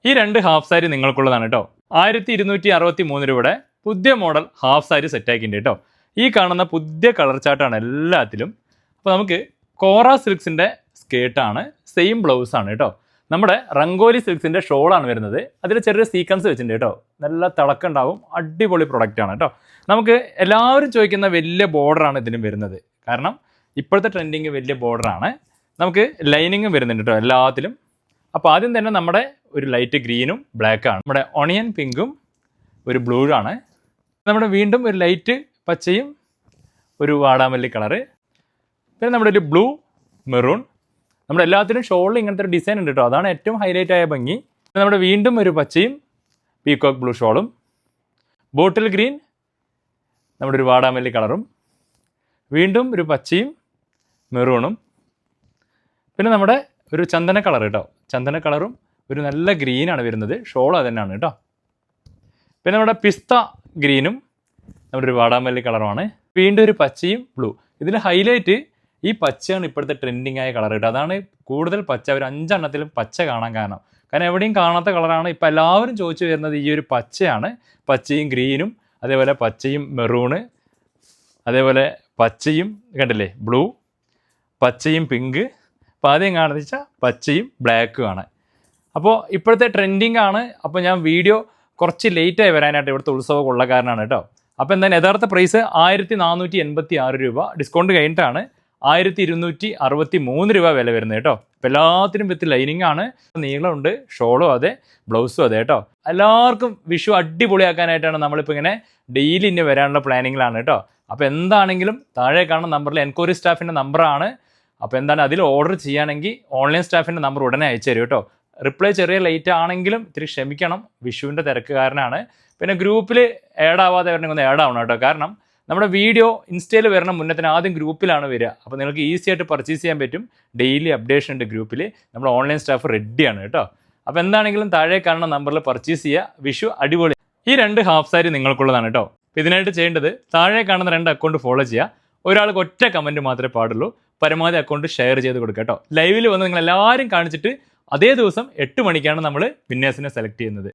ഈ രണ്ട് ഹാഫ് സാരി നിങ്ങൾക്കുള്ളതാണ് കേട്ടോ. 1263 രൂപയുടെ പുതിയ മോഡൽ ഹാഫ് സാരി സെറ്റാക്കിയിട്ടുണ്ട് കേട്ടോ. ഈ കാണുന്ന പുതിയ കളർ ചാർട്ടാണ് എല്ലാത്തിലും. അപ്പോൾ നമുക്ക് കോറ സിൽക്സിൻ്റെ സ്കേർട്ടാണ്, സെയിം ബ്ലൗസാണ് കേട്ടോ. നമ്മുടെ റംഗോലി സിൽക്സിൻ്റെ ഷോളാണ് വരുന്നത്. അതിൽ ചെറിയൊരു സീക്വൻസ് വെച്ചിട്ടുണ്ട് കേട്ടോ. നല്ല തിളക്കം ഉണ്ടാവും, അടിപൊളി പ്രൊഡക്റ്റാണ് കേട്ടോ. നമുക്ക് എല്ലാവരും ചോദിക്കുന്ന വലിയ ബോർഡറാണ് ഇതിനും വരുന്നത്. കാരണം ഇപ്പോഴത്തെ ട്രെൻഡിങ് വലിയ ബോർഡറാണ്. നമുക്ക് ലൈനിങ്ങും വരുന്നുണ്ട് കേട്ടോ എല്ലാത്തിലും. അപ്പോൾ ആദ്യം തന്നെ നമ്മുടെ ഒരു ലൈറ്റ് ഗ്രീനും ബ്ലാക്കാണ്, നമ്മുടെ ഓണിയൻ പിങ്കും ഒരു ബ്ലൂ ആണ്, നമ്മുടെ വീണ്ടും ഒരു ലൈറ്റ് പച്ചയും ഒരു വാടാമല്ലി കളറ്, പിന്നെ നമ്മുടെ ഒരു ബ്ലൂ മെറൂൺ. നമ്മുടെ എല്ലാത്തിനും ഷോളിൽ ഇങ്ങനത്തെ ഒരു ഡിസൈൻ ഉണ്ട് കേട്ടോ, അതാണ് ഏറ്റവും ഹൈലൈറ്റ് ആയ ഭംഗി. നമ്മുടെ വീണ്ടും ഒരു പച്ചയും പീകോക്ക് ബ്ലൂ ഷോളും, ബോട്ടിൽ ഗ്രീൻ നമ്മുടെ ഒരു വാടാമല്ലി കളറും, വീണ്ടും ഒരു പച്ചയും മെറൂണും, പിന്നെ നമ്മുടെ ഒരു ചന്ദന കളർ കേട്ടോ, ചന്ദന കളറും ഒരു നല്ല ഗ്രീനാണ് വരുന്നത്. ഷോൾ അത് തന്നെയാണ് കേട്ടോ. പിന്നെ നമ്മുടെ പിസ്ത ഗ്രീനും നമ്മുടെ ഒരു വാടാമല്ലി കളറുമാണ്, വീണ്ടും ഒരു പച്ചയും ബ്ലൂ. ഇതിൽ ഹൈലൈറ്റ് ഈ പച്ചയാണ് ഇപ്പോഴത്തെ ട്രെൻഡിങ് ആയ കളർ കേട്ടോ. അതാണ് കൂടുതൽ പച്ച, ഒരു 5 എണ്ണത്തിലും പച്ച കാണാൻ കാരണം എവിടെയും കാണാത്ത കളറാണ്. ഇപ്പോൾ എല്ലാവരും ചോദിച്ചു വരുന്നത് ഈ ഒരു പച്ചയാണ്. പച്ചയും ഗ്രീനും, അതേപോലെ പച്ചയും മെറൂണ്, അതേപോലെ പച്ചയും കണ്ടില്ലേ ബ്ലൂ, പച്ചയും പിങ്ക്. അപ്പോൾ ആദ്യം കാണുന്നത് വെച്ചാൽ പച്ചയും ബ്ലാക്കുമാണ്. അപ്പോൾ ഇപ്പോഴത്തെ ട്രെൻഡിങ് ആണ്. അപ്പോൾ ഞാൻ വീഡിയോ കുറച്ച് ലേറ്റായി വരാനായിട്ട് ഇവിടുത്തെ ഉത്സവമൊക്കെ ഉള്ള കാരണമാണ് കേട്ടോ. അപ്പോൾ എന്തായാലും യഥാർത്ഥ പ്രൈസ് 1486 രൂപ, ഡിസ്കൗണ്ട് കഴിഞ്ഞിട്ടാണ് 1263 രൂപ വില വരുന്നത് കേട്ടോ. അപ്പോൾ എല്ലാത്തിനും വിത്ത് ലൈനിങ് ആണ്, നീളമുണ്ട്, ഷോളും അതെ, ബ്ലൗസും അതെ കേട്ടോ. എല്ലാവർക്കും വിഷു അടിപൊളിയാക്കാനായിട്ടാണ് നമ്മളിപ്പോൾ ഇങ്ങനെ ഡെയിലി ഇനി വരാനുള്ള പ്ലാനിങ്ങിലാണ് കേട്ടോ. അപ്പോൾ എന്താണെങ്കിലും താഴെ കാണുന്ന നമ്പറിൽ എൻക്വയറി സ്റ്റാഫിൻ്റെ നമ്പറാണ്. അപ്പോൾ എന്താണ് അതിൽ ഓർഡർ ചെയ്യുകയാണെങ്കിൽ ഓൺലൈൻ സ്റ്റാഫിൻ്റെ നമ്പർ ഉടനെ അയച്ചു തരും കേട്ടോ. റിപ്ലൈ ചെറിയ ലേറ്റ് ആണെങ്കിലും ഇത്തിരി ക്ഷമിക്കണം, വിഷുവിൻ്റെ തിരക്കുകാരനാണ്. പിന്നെ ഗ്രൂപ്പിൽ ആഡ് ആവാതെ വരണമെങ്കിൽ ഒന്ന് ആഡ് ആവണം കേട്ടോ. കാരണം നമ്മുടെ വീഡിയോ ഇൻസ്റ്റയിൽ വരണം മുന്നത്തിന് ആദ്യം ഗ്രൂപ്പിലാണ് വരിക. അപ്പോൾ നിങ്ങൾക്ക് ഈസി ആയിട്ട് പർച്ചേസ് ചെയ്യാൻ പറ്റും. ഡെയിലി അപ്ഡേഷൻ ഉണ്ട് ഗ്രൂപ്പിൽ. നമ്മുടെ ഓൺലൈൻ സ്റ്റാഫ് റെഡിയാണ് കേട്ടോ. അപ്പോൾ എന്താണെങ്കിലും താഴെ കാണുന്ന നമ്പറിൽ പർച്ചേസ് ചെയ്യുക. വിഷു അടിപൊളി. ഈ രണ്ട് ഹാഫ് സാരി നിങ്ങൾക്കുള്ളതാണ് കേട്ടോ. അപ്പോൾ ഇതിനായിട്ട് ചെയ്യേണ്ടത് താഴെ കാണുന്ന 2 അക്കൗണ്ട് ഫോളോ ചെയ്യുക. ഒരാൾക്ക് ഒറ്റ കമൻറ്റ് മാത്രമേ പാടുള്ളൂ. പരമാവധി അക്കൗണ്ട് ഷെയർ ചെയ്ത് കൊടുക്കുക കേട്ടോ. ലൈവിൽ വന്ന് നിങ്ങൾ എല്ലാവരും കാണിച്ചിട്ട് അതേ ദിവസം 8 മണിക്കാണ് നമ്മൾ വിന്നേഴ്സിനെ സെലക്ട് ചെയ്യുന്നത്.